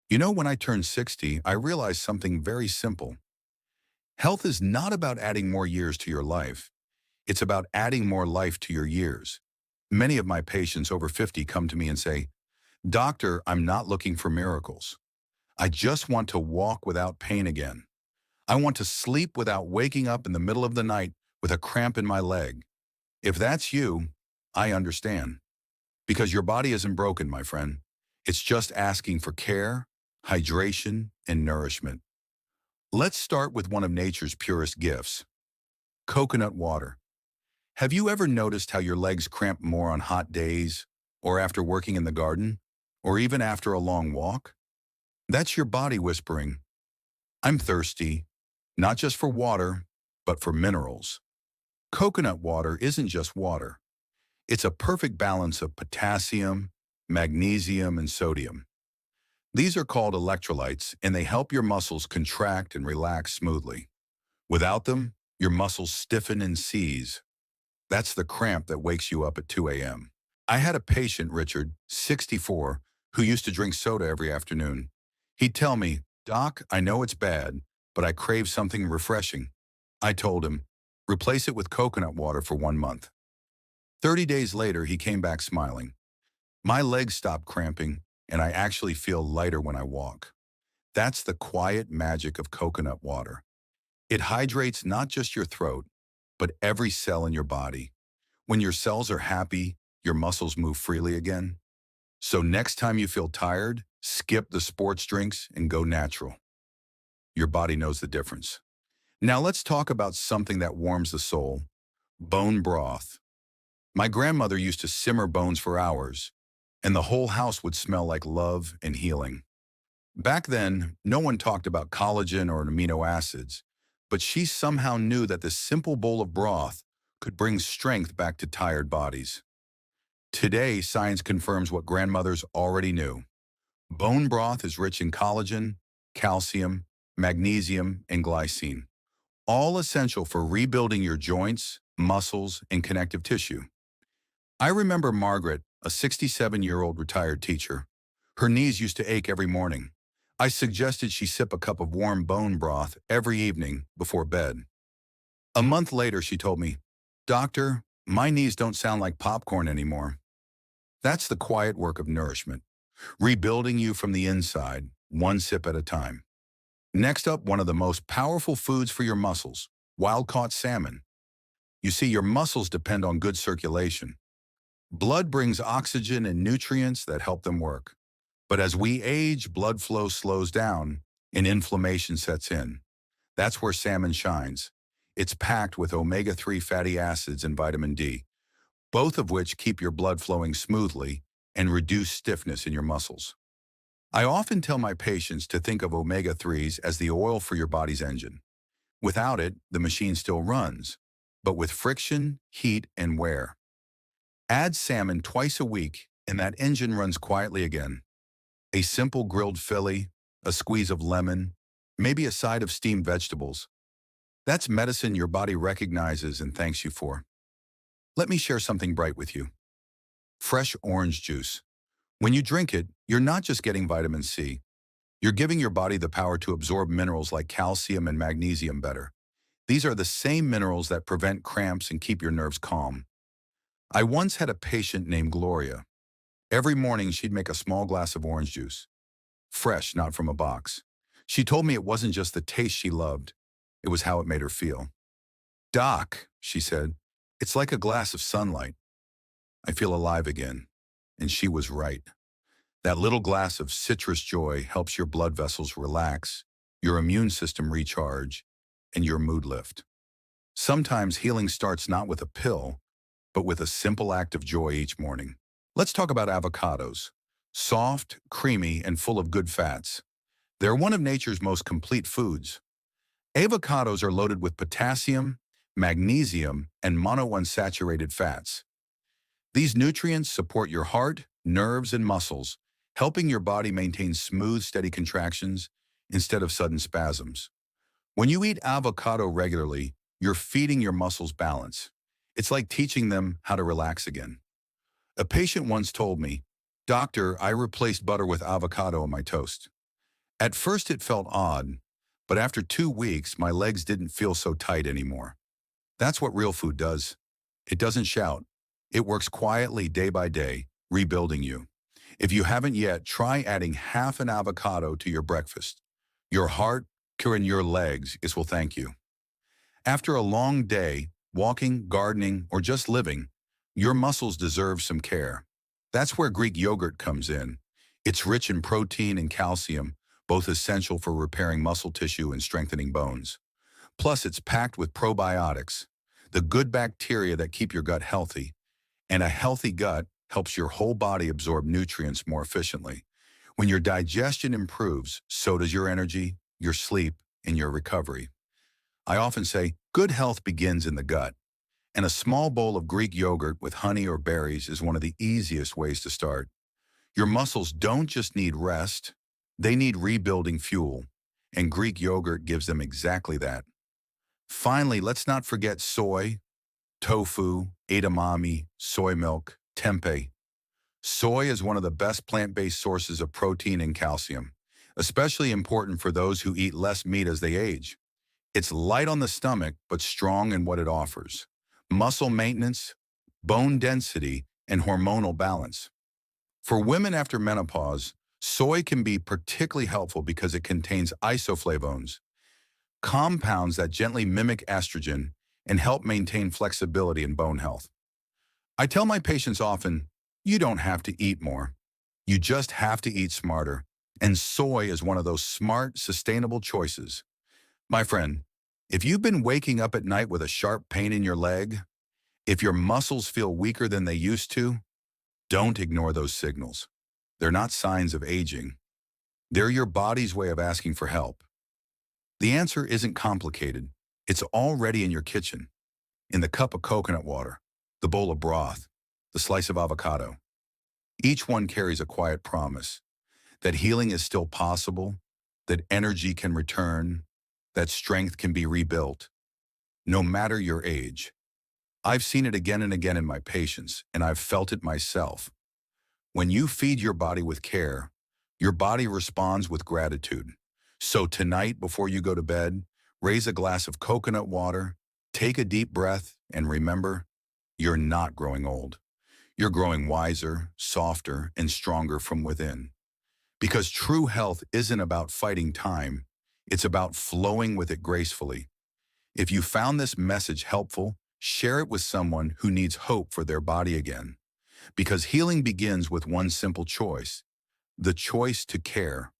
When I turned 60, I realized something very simple. Health is not about adding more years to your life. It's about adding more life to your years. Many of my patients over 50 come to me and say, "Doctor, I'm not looking for miracles. I just want to walk without pain again. I want to sleep without waking up in the middle of the night with a cramp in my leg." If that's you, I understand. Because your body isn't broken, my friend. It's just asking for care, hydration, and nourishment. Let's start with one of nature's purest gifts, coconut water. Have you ever noticed how your legs cramp more on hot days, or after working in the garden, or even after a long walk? That's your body whispering, "I'm thirsty," not just for water, but for minerals. Coconut water isn't just water. It's a perfect balance of potassium, magnesium, and sodium. These are called electrolytes, and they help your muscles contract and relax smoothly. Without them, your muscles stiffen and seize. That's the cramp that wakes you up at 2 a.m. I had a patient, Richard, 64, who used to drink soda every afternoon. He'd tell me, "Doc, I know it's bad, but I crave something refreshing." I told him, "Replace it with coconut water for 1 month." 30 days later, he came back smiling. "My legs stopped cramping, and I actually feel lighter when I walk." That's the quiet magic of coconut water. It hydrates not just your throat, but every cell in your body. When your cells are happy, your muscles move freely again. So next time you feel tired, skip the sports drinks and go natural. Your body knows the difference. Now let's talk about something that warms the soul, bone broth. My grandmother used to simmer bones for hours, and the whole house would smell like love and healing. Back then, no one talked about collagen or amino acids, but she somehow knew that this simple bowl of broth could bring strength back to tired bodies. Today, science confirms what grandmothers already knew. Bone broth is rich in collagen, calcium, magnesium, and glycine, all essential for rebuilding your joints, muscles, and connective tissue. I remember Margaret, a 67-year-old retired teacher. Her knees used to ache every morning. I suggested she sip a cup of warm bone broth every evening before bed. A month later, she told me, "Doctor, my knees don't sound like popcorn anymore." That's the quiet work of nourishment, rebuilding you from the inside, one sip at a time. Next up, one of the most powerful foods for your muscles, wild-caught salmon. You see, your muscles depend on good circulation. Blood brings oxygen and nutrients that help them work. But as we age, blood flow slows down and inflammation sets in. That's where salmon shines. It's packed with omega-3 fatty acids and vitamin D, both of which keep your blood flowing smoothly and reduce stiffness in your muscles. I often tell my patients to think of omega-3s as the oil for your body's engine. Without it, the machine still runs, but with friction, heat, and wear. Add salmon twice a week, and that engine runs quietly again. A simple grilled fillet, a squeeze of lemon, maybe a side of steamed vegetables. That's medicine your body recognizes and thanks you for. Let me share something bright with you. Fresh orange juice. When you drink it, you're not just getting vitamin C. You're giving your body the power to absorb minerals like calcium and magnesium better. These are the same minerals that prevent cramps and keep your nerves calm. I once had a patient named Gloria. Every morning, she'd make a small glass of orange juice. Fresh, not from a box. She told me it wasn't just the taste she loved. It was how it made her feel. "Doc," she said, "it's like a glass of sunlight. I feel alive again." And she was right. That little glass of citrus joy helps your blood vessels relax, your immune system recharge, and your mood lift. Sometimes healing starts not with a pill, but with a simple act of joy each morning. Let's talk about avocados. Soft, creamy, and full of good fats. They're one of nature's most complete foods. Avocados are loaded with potassium, magnesium, and monounsaturated fats. These nutrients support your heart, nerves, and muscles, helping your body maintain smooth, steady contractions instead of sudden spasms. When you eat avocado regularly, you're feeding your muscles balance. It's like teaching them how to relax again. A patient once told me, "Doctor, I replaced butter with avocado on my toast. At first it felt odd, but after 2 weeks, my legs didn't feel so tight anymore. That's what real food does. It doesn't shout. It works quietly day by day, rebuilding you. If you haven't yet, try adding half an avocado to your breakfast. Your heart, and your legs will thank you. After a long day, walking, gardening, or just living, your muscles deserve some care. That's where Greek yogurt comes in. It's rich in protein and calcium, both essential for repairing muscle tissue and strengthening bones. Plus, it's packed with probiotics, the good bacteria that keep your gut healthy. And a healthy gut helps your whole body absorb nutrients more efficiently. When your digestion improves, so does your energy, your sleep, and your recovery. I often say, good health begins in the gut, and a small bowl of Greek yogurt with honey or berries is one of the easiest ways to start. Your muscles don't just need rest, they need rebuilding fuel, and Greek yogurt gives them exactly that. Finally, let's not forget soy, tofu, edamame, soy milk, tempeh. Soy is one of the best plant-based sources of protein and calcium, especially important for those who eat less meat as they age. It's light on the stomach, but strong in what it offers: muscle maintenance, bone density, and hormonal balance. For women after menopause, soy can be particularly helpful because it contains isoflavones, compounds that gently mimic estrogen and help maintain flexibility and bone health. I tell my patients often, you don't have to eat more. You just have to eat smarter. And soy is one of those smart, sustainable choices. My friend, if you've been waking up at night with a sharp pain in your leg, if your muscles feel weaker than they used to, don't ignore those signals. They're not signs of aging. They're your body's way of asking for help. The answer isn't complicated. It's already in your kitchen, in the cup of coconut water, the bowl of broth, the slice of avocado. Each one carries a quiet promise that healing is still possible, that energy can return, that strength can be rebuilt, no matter your age. I've seen it again and again in my patients, and I've felt it myself. When you feed your body with care, your body responds with gratitude. So tonight, before you go to bed, raise a glass of coconut water, take a deep breath, and remember, you're not growing old. You're growing wiser, softer, and stronger from within. Because true health isn't about fighting time, it's about flowing with it gracefully. If you found this message helpful, share it with someone who needs hope for their body again. Because healing begins with one simple choice: the choice to care.